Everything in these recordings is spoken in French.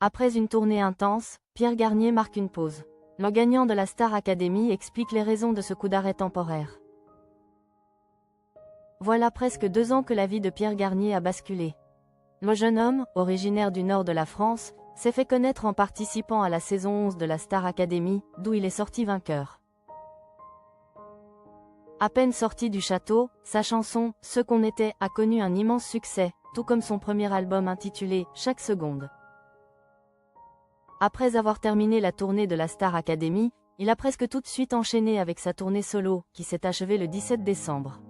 Après une tournée intense, Pierre Garnier marque une pause. Le gagnant de la Star Academy explique les raisons de ce coup d'arrêt temporaire. Voilà presque 2 ans que la vie de Pierre Garnier a basculé. Le jeune homme, originaire du nord de la France, s'est fait connaître en participant à la saison 11 de la Star Academy, d'où il est sorti vainqueur. À peine sorti du château, sa chanson « Ce qu'on était » a connu un immense succès, tout comme son premier album intitulé « Chaque seconde ». Après avoir terminé la tournée de la Star Academy, il a presque tout de suite enchaîné avec sa tournée solo, qui s'est achevée le 17 décembre.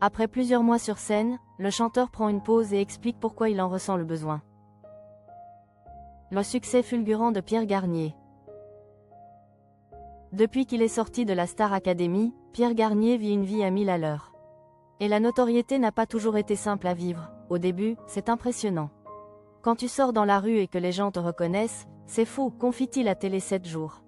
Après plusieurs mois sur scène, le chanteur prend une pause et explique pourquoi il en ressent le besoin. Le succès fulgurant de Pierre Garnier. Depuis qu'il est sorti de la Star Academy, Pierre Garnier vit une vie à 1000 à l'heure. Et la notoriété n'a pas toujours été simple à vivre. Au début, c'est impressionnant. Quand tu sors dans la rue et que les gens te reconnaissent, c'est fou, confie-t-il à Télé 7 jours.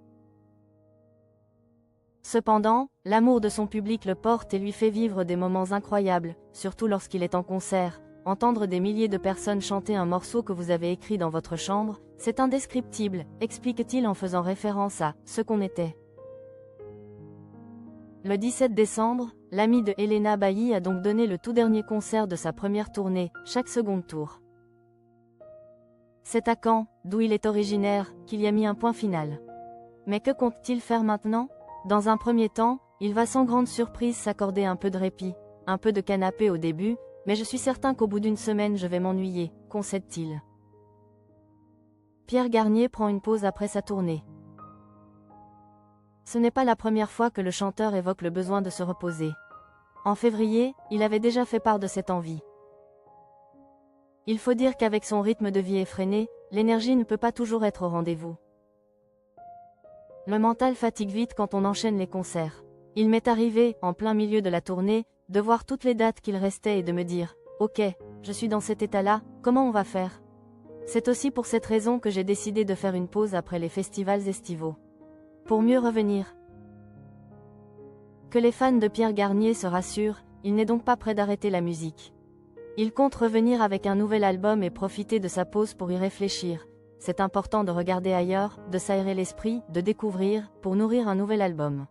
Cependant, l'amour de son public le porte et lui fait vivre des moments incroyables, surtout lorsqu'il est en concert. Entendre des milliers de personnes chanter un morceau que vous avez écrit dans votre chambre, c'est indescriptible, explique-t-il en faisant référence à « Ce qu'on était ». Le 17 décembre, l'ami de Helena Bailly a donc donné le tout dernier concert de sa première tournée, Chaque seconde tour. C'est à Caen, d'où il est originaire, qu'il y a mis un point final. Mais que compte-t-il faire maintenant? Dans un premier temps, il va sans grande surprise s'accorder un peu de répit, un peu de canapé au début, mais je suis certain qu'au bout d'une semaine je vais m'ennuyer, concède-t-il. Pierre Garnier prend une pause après sa tournée. Ce n'est pas la première fois que le chanteur évoque le besoin de se reposer. En février, il avait déjà fait part de cette envie. Il faut dire qu'avec son rythme de vie effréné, l'énergie ne peut pas toujours être au rendez-vous. Le mental fatigue vite quand on enchaîne les concerts. Il m'est arrivé, en plein milieu de la tournée, de voir toutes les dates qu'il restait et de me dire « Ok, je suis dans cet état-là, comment on va faire ?» C'est aussi pour cette raison que j'ai décidé de faire une pause après les festivals estivaux. Pour mieux revenir. Que les fans de Pierre Garnier se rassurent, il n'est donc pas prêt d'arrêter la musique. Il compte revenir avec un nouvel album et profiter de sa pause pour y réfléchir. C'est important de regarder ailleurs, de s'aérer l'esprit, de découvrir, pour nourrir un nouvel album.